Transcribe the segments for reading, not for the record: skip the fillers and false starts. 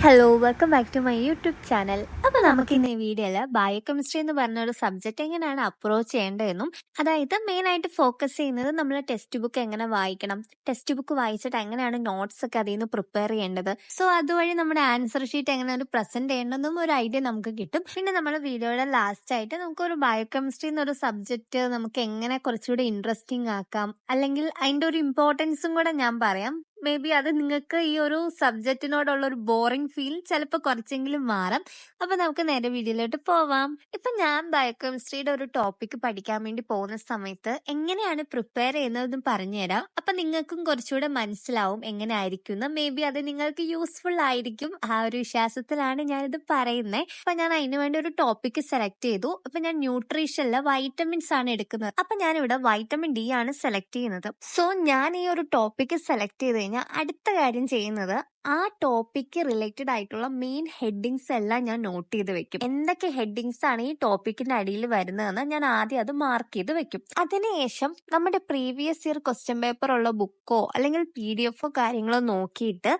Hello welcome back to my YouTube channel. അപ്പോൾ നമുക്ക് ഇന്ന് ഈ വീഡിയോയിൽ ബയോകെമിസ്ട്രി എന്ന് പറഞ്ഞ ഒരു സബ്ജക്റ്റ് എങ്ങനെയാണ് അപ്രോച്ച് ചെയ്യേണ്ടതെന്നും, അതായത് മെയിനായിട്ട് ഫോക്കസ് ചെയ്യുന്നത് നമ്മൾ ടെക്സ്റ്റ് ബുക്ക് എങ്ങനെ വായിക്കണം, ടെക്സ്റ്റ് ബുക്ക് വായിച്ചിട്ട് എങ്ങനെയാണ് നോട്ട്സ് ഒക്കെ അതിൽ നിന്ന് പ്രിപ്പയർ ചെയ്യേണ്ടത്, സോ അതുവഴി നമ്മുടെ ആൻസർ ഷീറ്റ് എങ്ങനെയാണ് പ്രസന്റ് ചെയ്യേണ്ടതെന്നും ഒരു ഐഡിയ നമുക്ക് കിട്ടും. പിന്നെ നമ്മുടെ വീഡിയോയുടെ ലാസ്റ്റ് ആയിട്ട് നമുക്കൊരു ബയോകെമിസ്ട്രി എന്നൊരു സബ്ജക്റ്റ് നമുക്ക് എങ്ങനെ കുറച്ചുകൂടി ഇൻട്രസ്റ്റിംഗ് ആക്കാം, അല്ലെങ്കിൽ അതിൻ്റെ ഒരു ഇമ്പോർട്ടൻസും കൂടെ ഞാൻ പറയാം. മേ ബി അത് നിങ്ങൾക്ക് ഈ ഒരു സബ്ജക്റ്റിനോടുള്ള ഒരു ബോറിംഗ് ഫീൽ ചിലപ്പോൾ കുറച്ചെങ്കിലും മാറാം. അപ്പൊ നമുക്ക് നേരെ വീഡിയോയിലോട്ട് പോവാം. ഇപ്പൊ ഞാൻ ബയോകെമിസ്ട്രിയുടെ ഒരു ടോപ്പിക് പഠിക്കാൻ വേണ്ടി പോകുന്ന സമയത്ത് എങ്ങനെയാണ് പ്രിപ്പയർ ചെയ്യുന്നതെന്ന് പറഞ്ഞുതരാം. അപ്പൊ നിങ്ങൾക്കും കുറച്ചുകൂടെ മനസ്സിലാവും എങ്ങനെ ആയിരിക്കും എന്ന്. മേ ബി അത് നിങ്ങൾക്ക് യൂസ്ഫുൾ ആയിരിക്കും. ആ ഒരു വിശ്വാസത്തിലാണ് ഞാനിത് പറയുന്നത്. അപ്പൊ ഞാൻ അതിനു വേണ്ടി ഒരു ടോപ്പിക് സെലക്ട് ചെയ്തു. അപ്പൊ ഞാൻ ന്യൂട്രീഷനിലെ വൈറ്റമിൻസ് ആണ് എടുക്കുന്നത്. അപ്പൊ ഞാനിവിടെ വൈറ്റമിൻ ഡി ആണ് സെലക്ട് ചെയ്യുന്നത്. സോ ഞാൻ ഈ ഒരു ടോപ്പിക് സെലക്ട് ചെയ്ത് അടുത്ത കാര്യം ചെയ്യുന്നത് ആ ടോപ്പിക്ക് റിലേറ്റഡ് ആയിട്ടുള്ള മെയിൻ ഹെഡിങ്സ് എല്ലാം ഞാൻ നോട്ട് ചെയ്ത് വെക്കും. എന്തൊക്കെ ഹെഡിങ്സ് ആണ് ഈ ടോപ്പിക്കിന്റെ അടിയിൽ വരുന്നതെന്ന് ഞാൻ ആദ്യം അത് മാർക്ക് ചെയ്ത് വെക്കും. അതിനുശേഷം നമ്മുടെ പ്രീവിയസ് ഇയർ ക്വസ്റ്റ്യൻ പേപ്പർ ഉള്ള ബുക്കോ അല്ലെങ്കിൽ PDF കാര്യങ്ങളോ നോക്കിയിട്ട്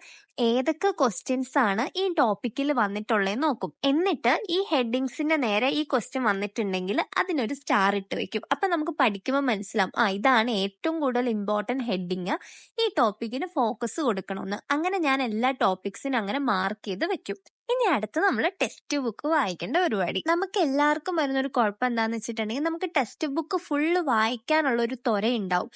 ഏതൊക്കെ ക്വസ്റ്റ്യൻസ് ആണ് ഈ ടോപ്പിക്കിൽ വന്നിട്ടുള്ളതെന്ന് നോക്കും. എന്നിട്ട് ഈ ഹെഡിങ്സിന്റെ നേരെ ഈ ക്വസ്റ്റ്യൻ വന്നിട്ടുണ്ടെങ്കിൽ അതിനൊരു സ്റ്റാർ ഇട്ട് വെക്കും. അപ്പൊ നമുക്ക് പഠിക്കുമ്പോൾ മനസ്സിലാവും ഇതാണ് ഏറ്റവും കൂടുതൽ ഇമ്പോർട്ടന്റ് ഹെഡിങ്, ഈ ടോപ്പിക്കിന് ഫോക്കസ് കൊടുക്കണമെന്ന്. അങ്ങനെ ഞാൻ എല്ലാ ടോപ്പിക്സിനും അങ്ങനെ മാർക്ക് ചെയ്ത് വെക്കും. ഇനി അടുത്ത് നമ്മൾ ടെക്സ്റ്റ് ബുക്ക് വായിക്കേണ്ട പരിപാടി. നമുക്ക് എല്ലാവർക്കും വരുന്നൊരു കുഴപ്പം എന്താന്ന് വെച്ചിട്ടുണ്ടെങ്കിൽ നമുക്ക് ടെക്സ്റ്റ് ബുക്ക് ഫുള്ള് വായിക്കാനുള്ള ഒരു ത്വര ഉണ്ടാവും.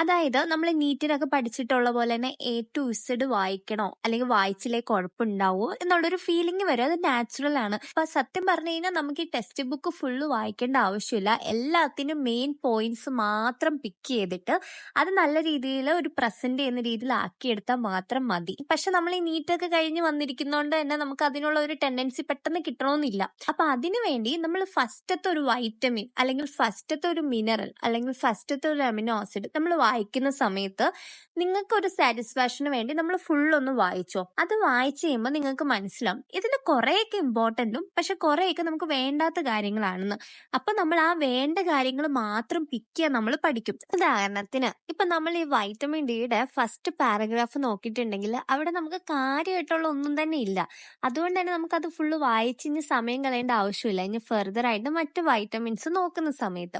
അതായത് നമ്മൾ നീറ്റിനൊക്കെ പഠിച്ചിട്ടുള്ള പോലെ തന്നെ A to Z വായിക്കണോ അല്ലെങ്കിൽ വായിച്ചില്ലേ കുഴപ്പമുണ്ടാവോ എന്നുള്ളൊരു ഫീലിംഗ് വരും. അത് നാച്ചുറൽ ആണ്. അപ്പൊ സത്യം പറഞ്ഞു കഴിഞ്ഞാൽ നമുക്ക് ഈ ടെക്സ്റ്റ് ബുക്ക് ഫുള്ള് വായിക്കേണ്ട ആവശ്യമില്ല. എല്ലാത്തിനും മെയിൻ പോയിന്റ്സ് മാത്രം പിക്ക് ചെയ്തിട്ട് അത് നല്ല രീതിയിൽ ഒരു പ്രസന്റ് ചെയ്യുന്ന രീതിയിൽ ആക്കിയെടുത്താൽ മാത്രം മതി. പക്ഷെ നമ്മൾ ഈ നീറ്റൊക്കെ കഴിഞ്ഞ് വന്നിരിക്കുന്നതുകൊണ്ട് തന്നെ നമുക്ക് അതിനുള്ള ഒരു ടെൻഡൻസി പെട്ടെന്ന് കിട്ടണമെന്നില്ല. അപ്പൊ അതിനു വേണ്ടി നമ്മൾ ഫസ്റ്റത്തെ ഒരു വൈറ്റമിൻ അല്ലെങ്കിൽ ഫസ്റ്റത്തെ ഒരു മിനറൽ അല്ലെങ്കിൽ ഫസ്റ്റത്തെ ഒരു അമിനോ ആസിഡ് നമ്മൾ വായിക്കുന്ന സമയത്ത് നിങ്ങൾക്ക് ഒരു സാറ്റിസ്ഫാക്ഷന് വേണ്ടി നമ്മൾ ഫുൾ ഒന്ന് വായിച്ചോ. അത് വായിച്ചു കഴിയുമ്പോൾ നിങ്ങൾക്ക് മനസ്സിലാവും ഇതിൽ കുറേയൊക്കെ ഇമ്പോർട്ടന്റും പക്ഷെ കുറേയൊക്കെ നമുക്ക് വേണ്ടാത്ത കാര്യങ്ങളാണെന്ന്. അപ്പൊ നമ്മൾ ആ വേണ്ട കാര്യങ്ങൾ മാത്രം പിക്ക് ചെയ്യാൻ നമ്മൾ പഠിക്കും. ഉദാഹരണത്തിന് ഇപ്പൊ നമ്മൾ ഈ വൈറ്റമിൻ ഡിയുടെ ഫസ്റ്റ് പാരഗ്രാഫ് നോക്കിയിട്ടുണ്ടെങ്കിൽ അവിടെ നമുക്ക് കാര്യമായിട്ടുള്ള ഒന്നും തന്നെ ഇല്ല. അതുകൊണ്ട് തന്നെ നമുക്ക് അത് ഫുള്ള് വായിച്ച് ഇനി സമയം കളയേണ്ട ആവശ്യമില്ല ഇനി ഫെർദർ ആയിട്ട് മറ്റു വൈറ്റമിൻസ് നോക്കുന്ന സമയത്ത്.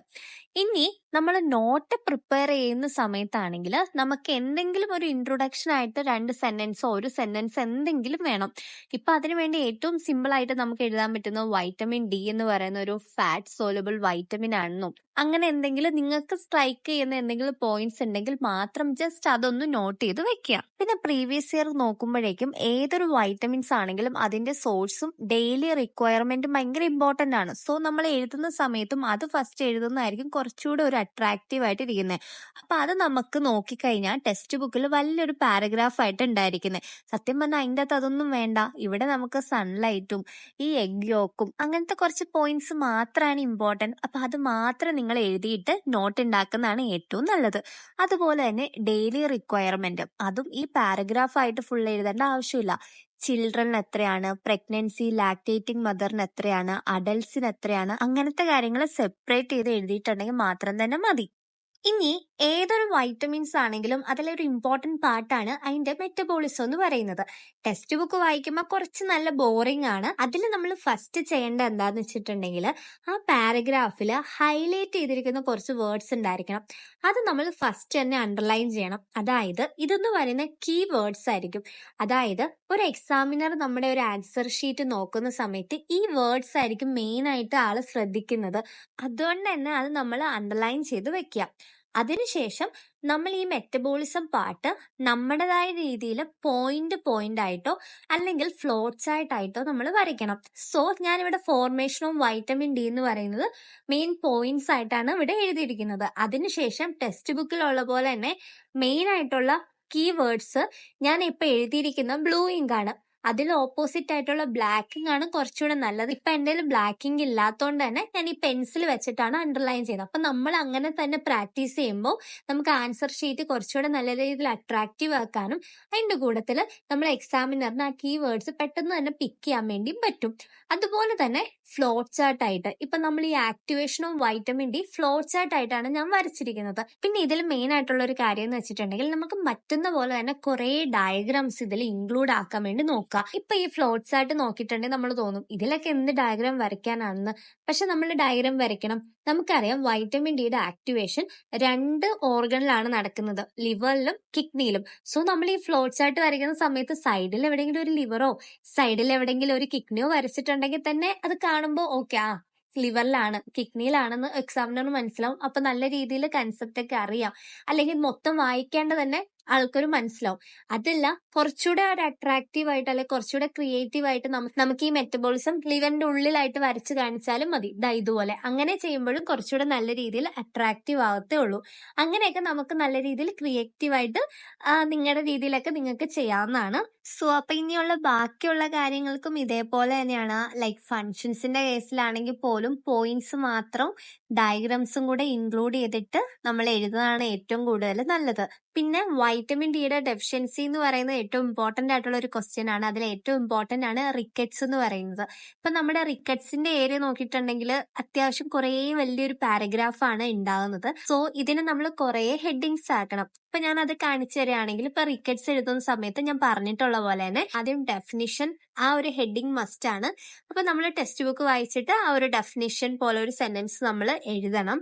ഇനി നമ്മൾ നോട്ട് പ്രിപ്പയർ ചെയ്യുന്ന സമയത്താണെങ്കിൽ നമുക്ക് എന്തെങ്കിലും ഒരു ഇൻട്രൊഡക്ഷൻ ആയിട്ട് 2 സെന്റൻസോ ഒരു സെന്റൻസ് എന്തെങ്കിലും വേണം. ഇപ്പൊ അതിനുവേണ്ടി ഏറ്റവും സിമ്പിൾ ആയിട്ട് നമുക്ക് എഴുതാൻ പറ്റുന്ന വൈറ്റമിൻ ഡി എന്ന് പറയുന്ന ഒരു ഫാറ്റ് സോലബിൾ വൈറ്റമിൻ ആണെന്നും അങ്ങനെ എന്തെങ്കിലും നിങ്ങൾക്ക് സ്ട്രൈക്ക് ചെയ്യുന്ന എന്തെങ്കിലും പോയിന്റ്സ് ഉണ്ടെങ്കിൽ മാത്രം ജസ്റ്റ് അതൊന്ന് നോട്ട് ചെയ്ത് വെക്കുക. പിന്നെ പ്രീവിയസ് ഇയർ നോക്കുമ്പോഴേക്കും ഏതൊരു വൈറ്റമിൻസ് ആണെങ്കിലും അതിന്റെ സോഴ്സും ഡെയിലി റിക്വയർമെന്റും ഭയങ്കര ഇമ്പോർട്ടന്റ് ആണ്. സോ നമ്മൾ എഴുതുന്ന സമയത്തും അത് ഫസ്റ്റ് എഴുതുന്നതായിരിക്കും കുറച്ചുകൂടെ ഒരു അട്രാക്റ്റീവ് ആയിട്ട് ഇരിക്കുന്നത്. അപ്പൊ അത് നമുക്ക് നോക്കിക്കഴിഞ്ഞാൽ ടെക്സ്റ്റ് ബുക്കിൽ വലിയൊരു പാരഗ്രാഫ് ആയിട്ട് ഉണ്ടായിരിക്കുന്നത്. സത്യം പറഞ്ഞാൽ അതിൻ്റെ അകത്ത് അതൊന്നും വേണ്ട. ഇവിടെ നമുക്ക് സൺലൈറ്റും ഈ എഗ് യോക്കും അങ്ങനത്തെ കുറച്ച് പോയിന്റ്സ് മാത്രമാണ് ഇമ്പോർട്ടന്റ്. അപ്പൊ അത് മാത്രം നിങ്ങൾ എഴുതിയിട്ട് നോട്ട് ഉണ്ടാക്കുന്നതാണ് ഏറ്റവും നല്ലത്. അതുപോലെ തന്നെ ഡെയിലി റിക്വയർമെന്റ് അതും ഈ പാരഗ്രാഫ് ആയിട്ട് ഫുൾ എഴുതേണ്ട ആവശ്യമില്ല. ചിൽഡ്രൻ എത്രയാണ്, പ്രഗ്നൻസി ലാക്ടേറ്റിംഗ് മദറിന് എത്രയാണ്, അഡൽട്സിന് എത്രയാണ്, അങ്ങനത്തെ കാര്യങ്ങൾ സെപ്പറേറ്റ് ചെയ്ത് എഴുതിയിട്ടുണ്ടെങ്കിൽ മാത്രം തന്നെ മതി. ഇനി ഏതൊരു വൈറ്റമിൻസ് ആണെങ്കിലും അതിലൊരു ഇമ്പോർട്ടന്റ് പാർട്ടാണ് അതിന്റെ മെറ്റബോളിസം എന്ന് പറയുന്നത്. ടെക്സ്റ്റ് ബുക്ക് വായിക്കുമ്പോൾ കുറച്ച് നല്ല ബോറിംഗ് ആണ്. അതിൽ നമ്മൾ ഫസ്റ്റ് ചെയ്യേണ്ട എന്താന്ന് വെച്ചിട്ടുണ്ടെങ്കിൽ ആ പാരഗ്രാഫിൽ ഹൈലൈറ്റ് ചെയ്തിരിക്കുന്ന കുറച്ച് വേർഡ്സ് ഉണ്ടായിരിക്കണം. അത് നമ്മൾ ഫസ്റ്റ് തന്നെ അണ്ടർലൈൻ ചെയ്യണം. അതായത് ഇതെന്ന് പറയുന്ന കീ വേർഡ്സ് ആയിരിക്കും. അതായത് ഒരു എക്സാമിനർ നമ്മുടെ ഒരു ആൻസർ ഷീറ്റ് നോക്കുന്ന സമയത്ത് ഈ വേർഡ്സ് ആയിരിക്കും മെയിൻ ആയിട്ട് ആള് ശ്രദ്ധിക്കുന്നത്. അതുകൊണ്ട് തന്നെ അത് നമ്മൾ അണ്ടർലൈൻ ചെയ്ത് വെക്കുക. അതിനുശേഷം നമ്മൾ ഈ മെറ്റബോളിസം പാർട്ട് നമ്മുടേതായ രീതിയിൽ പോയിന്റ് ആയിട്ടോ അല്ലെങ്കിൽ ഫ്ലോ ചാർട്ട് ആയിട്ടോ നമ്മൾ വരയ്ക്കണം. സോ ഞാനിവിടെ ഫോർമേഷനും വൈറ്റമിൻ ഡി എന്ന് പറയുന്നത് മെയിൻ പോയിന്റ്സ് ആയിട്ടാണ് ഇവിടെ എഴുതിയിരിക്കുന്നത്. അതിനുശേഷം ടെക്സ്റ്റ് ബുക്കിലുള്ള പോലെ തന്നെ മെയിൻ ആയിട്ടുള്ള കീവേഡ്സ് ഞാൻ ഇപ്പൊ എഴുതിയിരിക്കുന്ന ബ്ലൂ ഇങ്ക് ആണ്. അതിൽ ഓപ്പോസിറ്റ് ആയിട്ടുള്ള ബ്ലാക്കിംഗ് ആണ് കുറച്ചുകൂടെ നല്ലത്. ഇപ്പൊ എൻ്റെ ബ്ലാക്കിംഗ് ഇല്ലാത്തതുകൊണ്ട് തന്നെ ഞാൻ ഈ പെൻസിൽ വെച്ചിട്ടാണ് അണ്ടർലൈൻ ചെയ്യുന്നത്. അപ്പൊ നമ്മൾ അങ്ങനെ തന്നെ പ്രാക്ടീസ് ചെയ്യുമ്പോൾ നമുക്ക് ആൻസർ ഷീറ്റ് കുറച്ചുകൂടെ നല്ല രീതിയിൽ അട്രാക്റ്റീവ് ആക്കാനും അതിന്റെ കൂട്ടത്തിൽ നമ്മൾ എക്സാമിനറിന് ആ കീവേഡ്സ് പെട്ടെന്ന് തന്നെ പിക്ക് ചെയ്യാൻ വേണ്ടിയും പറ്റും. അതുപോലെ തന്നെ ഫ്ലോ ചാർട്ട് ആയിട്ട് ഇപ്പൊ നമ്മൾ ഈ ആക്ടിവേഷനും വൈറ്റമിൻ ഡി ഫ്ലോ ചാർട്ട് ആയിട്ടാണ് ഞാൻ വരച്ചിരിക്കുന്നത്. പിന്നെ ഇതിൽ മെയിൻ ആയിട്ടുള്ള ഒരു കാര്യം എന്ന് വെച്ചിട്ടുണ്ടെങ്കിൽ നമുക്ക് പറ്റുന്ന പോലെ തന്നെ കുറെ ഡയഗ്രാംസ് ഇതിൽ ഇൻക്ലൂഡ് ആക്കാൻ വേണ്ടി നോക്കുക. നോക്കുക. ഇപ്പൊ ഈ ഫ്ലോ ചാർട്ട് നോക്കിയിട്ടുണ്ടെങ്കിൽ നമ്മൾ തോന്നും ഇതിലൊക്കെ എന്ത് ഡയഗ്രാം വരയ്ക്കാനാണെന്ന്. പക്ഷെ നമ്മൾ ഡയഗ്രാം വരയ്ക്കണം. നമുക്കറിയാം വൈറ്റമിൻ ഡിയുടെ ആക്ടിവേഷൻ 2 ഓർഗണിലാണ് നടക്കുന്നത്, ലിവറിലും കിഡ്നിയിലും. സോ നമ്മൾ ഈ ഫ്ലോ ചാർട്ട് വരയ്ക്കുന്ന സമയത്ത് സൈഡിൽ എവിടെയെങ്കിലും ഒരു ലിവറോ സൈഡിൽ എവിടെയെങ്കിലും ഒരു കിഡ്നിയോ വരച്ചിട്ടുണ്ടെങ്കിൽ തന്നെ അത് കാണുമ്പോൾ ഓക്കെ, ആ ലിവറിലാണ് കിഡ്നിയിലാണെന്ന് എക്സാമിനറിന് മനസ്സിലാവും. അപ്പൊ നല്ല രീതിയിൽ കൺസെപ്റ്റ് ഒക്കെ അറിയാം. അല്ലെങ്കിൽ മൊത്തം വായിക്കാണ്ട് തന്നെ ആൾക്കൊരു മനസ്സിലാവും. അതല്ല, കുറച്ചുകൂടെ ഒരു അട്രാക്റ്റീവ് ആയിട്ട് അല്ലെങ്കിൽ കുറച്ചുകൂടെ ക്രിയേറ്റീവ് ആയിട്ട് നമുക്ക് ഈ മെറ്റബോളിസം ലിവറിന്റെ ഉള്ളിലായിട്ട് വരച്ച് കാണിച്ചാലും മതി. ദാ ഇതുപോലെ അങ്ങനെ ചെയ്യുമ്പോഴും കുറച്ചുകൂടെ നല്ല രീതിയിൽ അട്രാക്റ്റീവ് ആവത്തേ ഉള്ളൂ. അങ്ങനെയൊക്കെ നമുക്ക് നല്ല രീതിയിൽ ക്രിയേറ്റീവ് ആയിട്ട് നിങ്ങളുടെ രീതിയിലൊക്കെ നിങ്ങൾക്ക് ചെയ്യാവുന്നതാണ്. സോ അപ്പൊ ഇനിയുള്ള ബാക്കിയുള്ള കാര്യങ്ങൾക്കും ഇതേപോലെ തന്നെയാണ്. ലൈക്ക് ഫങ്ഷൻസിന്റെ കേസിലാണെങ്കിൽ പോലും പോയിന്റ്സ് മാത്രം ഡയഗ്രാംസും കൂടെ ഇൻക്ലൂഡ് ചെയ്തിട്ട് നമ്മൾ എഴുതുന്നതാണ് ഏറ്റവും കൂടുതൽ നല്ലത്. പിന്നെ വൈറ്റമിൻ ഡിയുടെ ഡെഫിഷ്യൻസി എന്ന് പറയുന്നത് ഏറ്റവും ഇമ്പോർട്ടന്റ് ആയിട്ടുള്ള ഒരു ക്വസ്റ്റ്യൻ ആണ്. അതിൽ ഏറ്റവും ഇമ്പോർട്ടന്റ് ആണ് റിക്കറ്റ്സ് എന്ന് പറയുന്നത്. ഇപ്പൊ നമ്മുടെ റിക്കറ്റ്സിന്റെ ഏരിയ നോക്കിയിട്ടുണ്ടെങ്കിൽ അത്യാവശ്യം കുറേ വലിയൊരു പാരഗ്രാഫ് ആണ് ഉണ്ടാകുന്നത്. സോ ഇതിന് നമ്മൾ കുറേ ഹെഡിങ്സ് ആക്കണം. ഇപ്പൊ ഞാൻ അത് കാണിച്ചു തരികയാണെങ്കിൽ ഇപ്പൊ റിക്കറ്റ്സ് എഴുതുന്ന സമയത്ത് ഞാൻ പറഞ്ഞിട്ടുള്ള പോലെ തന്നെ ആദ്യം ഡെഫിനിഷൻ, ആ ഒരു ഹെഡിങ് മസ്റ്റ് ആണ്. അപ്പൊ നമ്മൾ ടെക്സ്റ്റ് ബുക്ക് വായിച്ചിട്ട് ആ ഒരു ഡെഫിനിഷൻ പോലെ ഒരു സെന്റൻസ് നമ്മൾ എഴുതണം.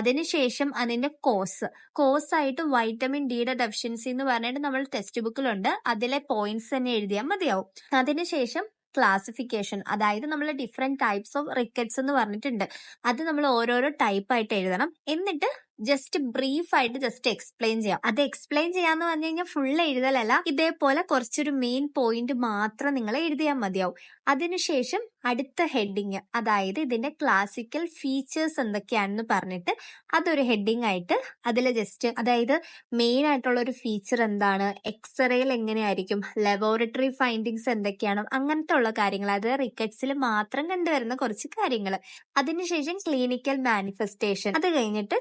അതിനുശേഷം അതിന്റെ കോഴ്സ് ആയിട്ട് വൈറ്റമിൻ ഡിയുടെ ഡെഫിഷ്യൻസി എന്ന് പറഞ്ഞിട്ട് നമ്മൾ ടെക്സ്റ്റ് ബുക്കിലുണ്ട്, അതിലെ പോയിന്റ്സ് തന്നെ എഴുതിയാൽ മതിയാവും. അതിനുശേഷം ക്ലാസിഫിക്കേഷൻ, അതായത് നമ്മൾ ഡിഫറെന്റ് ടൈപ്സ് ഓഫ് റിക്കറ്റ്സ് എന്ന് പറഞ്ഞിട്ടുണ്ട്, അത് നമ്മൾ ഓരോരോ ടൈപ്പ് ആയിട്ട് എഴുതണം. എന്നിട്ട് ജസ്റ്റ് ബ്രീഫ് ആയിട്ട് ജസ്റ്റ് എക്സ്പ്ലെയിൻ ചെയ്യാം. അത് എക്സ്പ്ലെയിൻ ചെയ്യാന്ന് പറഞ്ഞു കഴിഞ്ഞാൽ ഫുൾ എഴുതലല്ല, ഇതേപോലെ കുറച്ചൊരു മെയിൻ പോയിന്റ് മാത്രം നിങ്ങൾ എഴുതിയാൽ മതിയാവും. അതിനുശേഷം അടുത്ത ഹെഡിങ്, അതായത് ഇതിന്റെ ക്ലാസിക്കൽ ഫീച്ചേഴ്സ് എന്തൊക്കെയാണെന്ന് പറഞ്ഞിട്ട് അതൊരു ഹെഡിങ് ആയിട്ട് അതിൽ ജസ്റ്റ്, അതായത് മെയിൻ ആയിട്ടുള്ള ഒരു ഫീച്ചർ എന്താണ്, എക്സ്റേയിൽ എങ്ങനെയായിരിക്കും, ലബോറട്ടറി ഫൈൻഡിങ്സ് എന്തൊക്കെയാണ്, അങ്ങനത്തെ ഉള്ള കാര്യങ്ങൾ, അത് റിക്കറ്റ്സിൽ മാത്രം കണ്ടുവരുന്ന കുറച്ച് കാര്യങ്ങൾ. അതിനുശേഷം ക്ലിനിക്കൽ മാനിഫെസ്റ്റേഷൻ, അത് കഴിഞ്ഞിട്ട്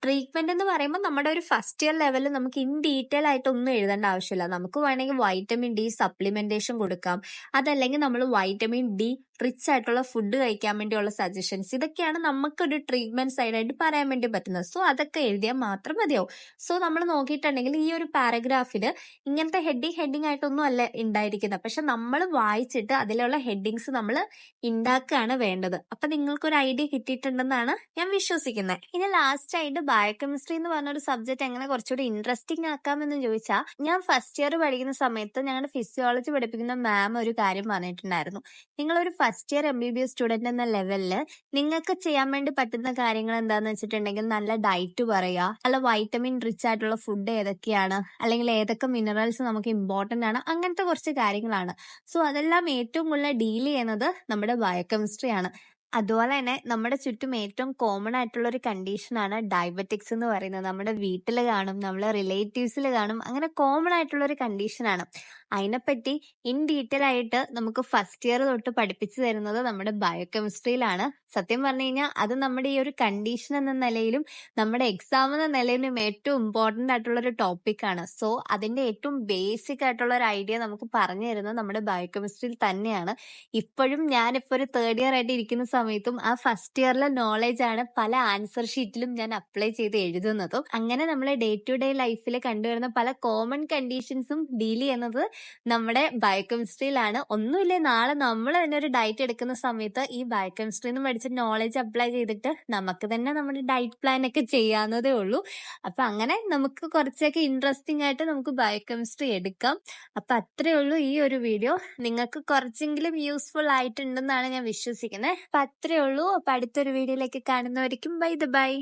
ട്രീറ്റ്മെന്റ് എന്ന് പറയുമ്പോൾ നമ്മുടെ ഒരു ഫസ്റ്റ് ഇയർ ലെവലിൽ നമുക്ക് ഇൻ ഡീറ്റെയിൽ ആയിട്ട് ഒന്നും എഴുതേണ്ട ആവശ്യമില്ല. നമുക്ക് വേണമെങ്കിൽ വൈറ്റമിൻ ഡി സപ്ലിമെന്റേഷൻ കൊടുക്കാം, അതല്ലെങ്കിൽ നമ്മൾ വൈറ്റമിൻ ഡി റിച്ച് ആയിട്ടുള്ള ഫുഡ് കഴിക്കാൻ വേണ്ടിയുള്ള സജഷൻസ്, ഇതൊക്കെയാണ് നമുക്കൊരു ട്രീറ്റ്മെന്റ് സൈഡായിട്ട് പറയാൻ വേണ്ടി പറ്റുന്നത്. സോ അതൊക്കെ എഴുതിയാൽ മാത്രം മതിയാവും. സോ നമ്മൾ നോക്കിയിട്ടുണ്ടെങ്കിൽ ഈ ഒരു പാരഗ്രാഫിൽ ഇങ്ങനത്തെ ഹെഡിങ് ആയിട്ടൊന്നും അല്ല ഉണ്ടായിരിക്കുന്നത്, പക്ഷെ നമ്മൾ വായിച്ചിട്ട് അതിലുള്ള ഹെഡിങ്സ് നമ്മൾ ഉണ്ടാക്കുകയാണ് വേണ്ടത്. അപ്പൊ നിങ്ങൾക്കൊരു ഐഡിയ കിട്ടിയിട്ടുണ്ടെന്നാണ് ഞാൻ വിശ്വസിക്കുന്നത്. ഇനി ലാസ്റ്റ് ആയിട്ട് ബയോകെമിസ്ട്രി എന്ന് പറഞ്ഞ ഒരു സബ്ജക്ട് എങ്ങനെ കുറച്ചുകൂടി ഇൻട്രസ്റ്റിംഗ് ആക്കാമെന്ന് ചോദിച്ചാൽ, ഞാൻ ഫസ്റ്റ് ഇയർ പഠിക്കുന്ന സമയത്ത് ഞങ്ങളുടെ ഫിസിയോളജി പഠിപ്പിക്കുന്ന മാം ഒരു കാര്യം പറഞ്ഞിട്ടുണ്ടായിരുന്നു. നിങ്ങളൊരു ഫസ്റ്റ് ഇയർ MBBS സ്റ്റുഡന്റ് എന്ന ലെവലിൽ നിങ്ങൾക്ക് ചെയ്യാൻ വേണ്ടി പറ്റുന്ന കാര്യങ്ങൾ എന്താന്ന് വെച്ചിട്ടുണ്ടെങ്കിൽ നല്ല ഡയറ്റ് പറയുക, നല്ല വൈറ്റമിൻ റിച്ച് ആയിട്ടുള്ള ഫുഡ് ഏതൊക്കെയാണ്, അല്ലെങ്കിൽ ഏതൊക്കെ മിനറൽസ് നമുക്ക് ഇമ്പോർട്ടന്റ് ആണ്, അങ്ങനത്തെ കുറച്ച് കാര്യങ്ങളാണ്. സോ അതെല്ലാം ഏറ്റവും കൂടുതൽ ഡീൽ ചെയ്യുന്നത് നമ്മുടെ ബയോകെമിസ്ട്രി ആണ്. അതുപോലെ തന്നെ നമ്മുടെ ചുറ്റും ഏറ്റവും കോമൺ ആയിട്ടുള്ള ഒരു കണ്ടീഷനാണ് ഡയബറ്റിക്സ് എന്ന് പറയുന്നത്. നമ്മുടെ വീട്ടിൽ കാണും, നമ്മളെ റിലേറ്റീവ്സിൽ കാണും, അങ്ങനെ കോമൺ ആയിട്ടുള്ള ഒരു കണ്ടീഷനാണ്. അതിനെപ്പറ്റി ഇൻ ഡീറ്റെയിൽ ആയിട്ട് നമുക്ക് ഫസ്റ്റ് ഇയർ തൊട്ട് പഠിപ്പിച്ചു തരുന്നത് നമ്മുടെ ബയോകെമിസ്ട്രിയിലാണ്. സത്യം പറഞ്ഞു കഴിഞ്ഞാൽ അത് നമ്മുടെ ഈ ഒരു കണ്ടീഷൻ എന്ന നിലയിലും നമ്മുടെ എക്സാം എന്ന നിലയിലും ഏറ്റവും ഇമ്പോർട്ടന്റ് ആയിട്ടുള്ള ഒരു ടോപ്പിക്കാണ്. സോ അതിന്റെ ഏറ്റവും ബേസിക് ആയിട്ടുള്ള ഒരു ഐഡിയ നമുക്ക് പറഞ്ഞു തരുന്നത് നമ്മുടെ ബയോകെമിസ്ട്രിയിൽ തന്നെയാണ്. ഇപ്പോഴും ഞാനിപ്പോ ഒരു തേർഡ് ഇയർ ആയിട്ട് ഇരിക്കുന്ന സമയത്തും ആ ഫസ്റ്റ് ഇയറിലെ നോളേജ് ആണ് പല ആൻസർ ഷീറ്റിലും ഞാൻ അപ്ലൈ ചെയ്ത് എഴുതുന്നതും. അങ്ങനെ നമ്മളെ ഡേ ടു ഡേ ലൈഫിൽ കണ്ടുവരുന്ന പല കോമൺ കണ്ടീഷൻസും ഡീൽ ചെയ്യുന്നത് നമ്മുടെ ബയോകെമിസ്ട്രിയിലാണ്. ഒന്നുമില്ലേ, നാളെ നമ്മൾ തന്നെ ഒരു ഡയറ്റ് എടുക്കുന്ന സമയത്ത് ഈ ബയോകെമിസ്ട്രിയിൽ നിന്ന് പഠിച്ച നോളേജ് അപ്ലൈ ചെയ്തിട്ട് നമുക്ക് തന്നെ നമ്മുടെ ഡയറ്റ് പ്ലാൻ ഒക്കെ ചെയ്യാവുന്നതേ ഉള്ളൂ. അപ്പൊ അങ്ങനെ നമുക്ക് കുറച്ചൊക്കെ ഇൻട്രസ്റ്റിംഗ് ആയിട്ട് നമുക്ക് ബയോകെമിസ്ട്രി എടുക്കാം. അപ്പൊ അത്രേ ഉള്ളൂ ഈ ഒരു വീഡിയോ. നിങ്ങൾക്ക് കുറച്ചെങ്കിലും യൂസ്ഫുൾ ആയിട്ടുണ്ടെന്നാണ് ഞാൻ വിശ്വസിക്കുന്നത്. അപ്പൊ അത്രേ ഉള്ളൂ. അപ്പൊ അടുത്തൊരു വീഡിയോയിലേക്ക് കാണുന്നവരിക്കും ബൈ.